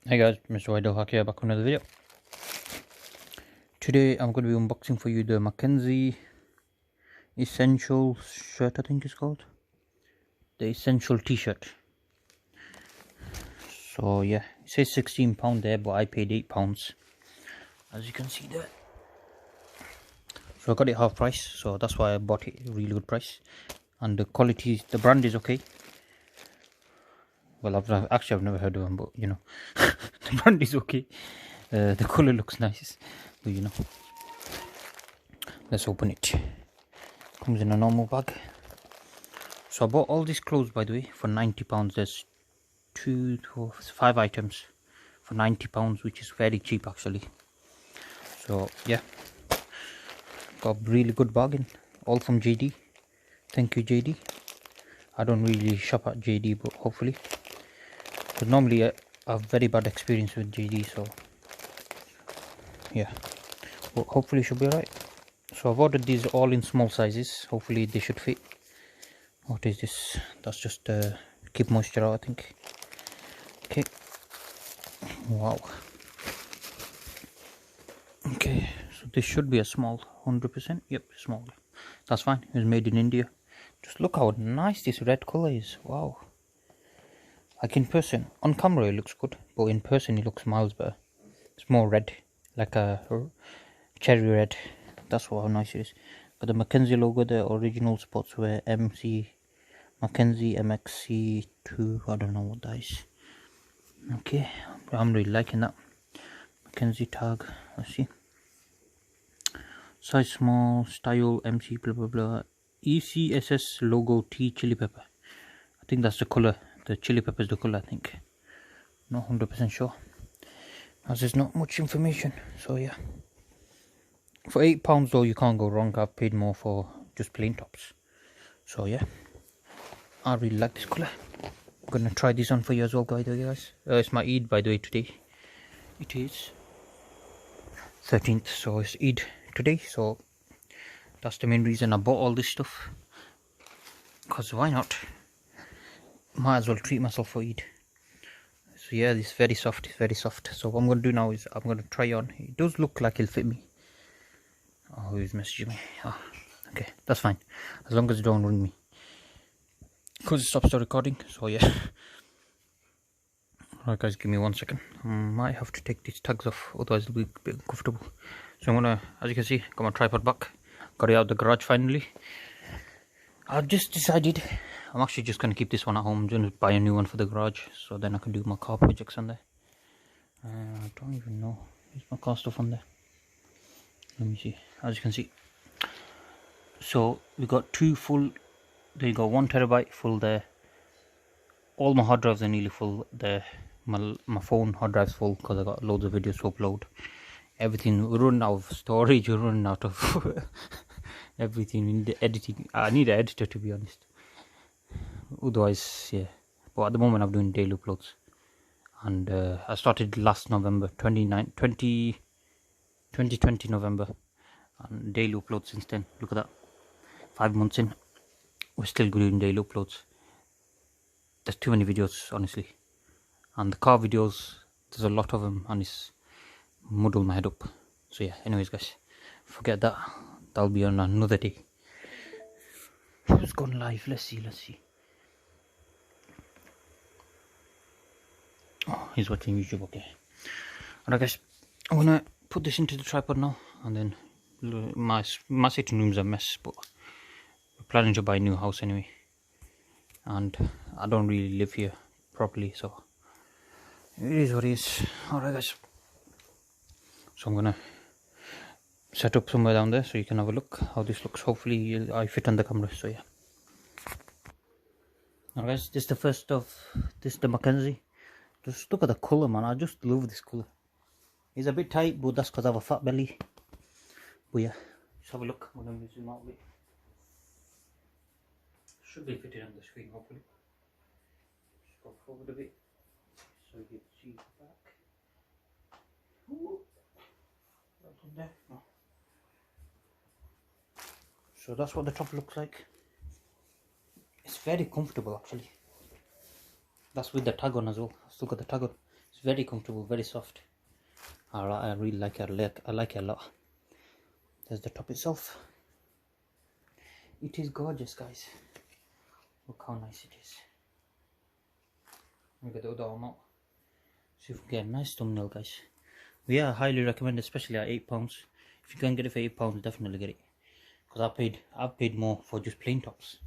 Hey guys, MrWaheedulHaque here, back with another video. Today I'm going to be unboxing for you the McKenzie Essential shirt, I think it's called. The Essential t-shirt. So yeah, it says £16 there, but I paid £8, as you can see there. So I got it half price, so that's why I bought it, really good price. And the quality, the brand is okay. Well, I've never heard of them, but you know, the brand is okay. The color looks nice, but you know, let's open it. Comes in a normal bag. So I bought all these clothes, by the way, for £90. There's 5 items for £90, which is very cheap actually. So yeah, got a really good bargain, all from JD. Thank you, JD. I don't really shop at JD, but hopefully, because normally I have very bad experience with JD, so yeah, but hopefully it should be alright. So I've ordered these all in small sizes. Hopefully they should fit. What is this? That's just keep moisture out, I think. Okay. Wow. Okay, so this should be a small, 100%. Yep, small. That's fine. It was made in India. Just look how nice this red color is. Wow. Like in person, on camera it looks good, but in person it looks miles better. It's more red, like a cherry red. That's how nice it is. Got the McKenzie logo, the original sportswear MC McKenzie MXC2. I don't know what that is. Okay, I'm really liking that. McKenzie tag. Let's see. Size small, style MC blah blah blah. ECSS logo T Chilli Pepper. I think that's the color. The chili pepper is the color, I think. Not 100% sure, as there's not much information. So yeah, for £8 though, you can't go wrong. I've paid more for just plain tops. So yeah, I really like this color. I'm gonna try this on for you as well, guys. It's my Eid, by the way, today. It is 13th, so it's Eid today. So that's the main reason I bought all this stuff. Cause why not? Might as well treat myself for Eid. So yeah, this is very soft. It's very soft. So what I'm gonna do now is I'm gonna try on. It does look like it'll fit me. Oh, who's messaging me? Oh, okay, that's fine, as long as you don't ring me, because it stops the recording. So yeah. Alright guys, give me 1 second. I might have to take these tags off, otherwise it'll be a bit uncomfortable. So I'm gonna, as you can see, got my tripod back. Got it out of the garage finally. I've just decided I'm actually just gonna keep this one at home. I'm gonna buy a new one for the garage, so then I can do my car projects on there. I don't even know, is my car stuff on there? Let me see. As you can see, so we got 2 full. There you go, 1 terabyte full there. All my hard drives are nearly full there. My phone hard drive's full because I got loads of videos to upload. Everything, we're running out of storage, we're running out of everything. We need editing. I need an editor, to be honest. Otherwise, yeah. But at the moment I'm doing daily uploads. And I started last November, 2020 November. And daily uploads since then. Look at that. 5 months in. We're still doing daily uploads. There's too many videos, honestly. And the car videos, there's a lot of them, and it's muddled my head up. So yeah, anyways guys, forget that. That'll be on another day. Who's gone live? Let's see. Oh, he's watching YouTube, okay. Alright guys, I'm gonna put this into the tripod now, and then my sitting room's a mess, but we're planning to buy a new house anyway. And I don't really live here properly, so it is what it is. Alright guys, so I'm gonna set up somewhere down there so you can have a look how this looks. Hopefully I fit on the camera. So yeah. Alright guys, this is the first of this, the McKenzie. Just look at the colour, man. I just love this colour. It's a bit tight, but that's because I have a fat belly. But yeah, just have a look. I'm gonna zoom out a bit. Should be fitted on the screen, hopefully. Just go forward a bit so you can see the back. Ooh. There. Oh. So that's what the top looks like. It's very comfortable actually. That's with the tag on as well. I still got the tag on. It's very comfortable, very soft. I really like it. I like it a lot. There's the top itself. It is gorgeous, guys. Look how nice it is. Let me get the other arm out. See if we get a nice thumbnail, guys. But yeah, I highly recommend, especially at £8. If you can get it for £8, definitely get it. Because I've paid more for just plain tops.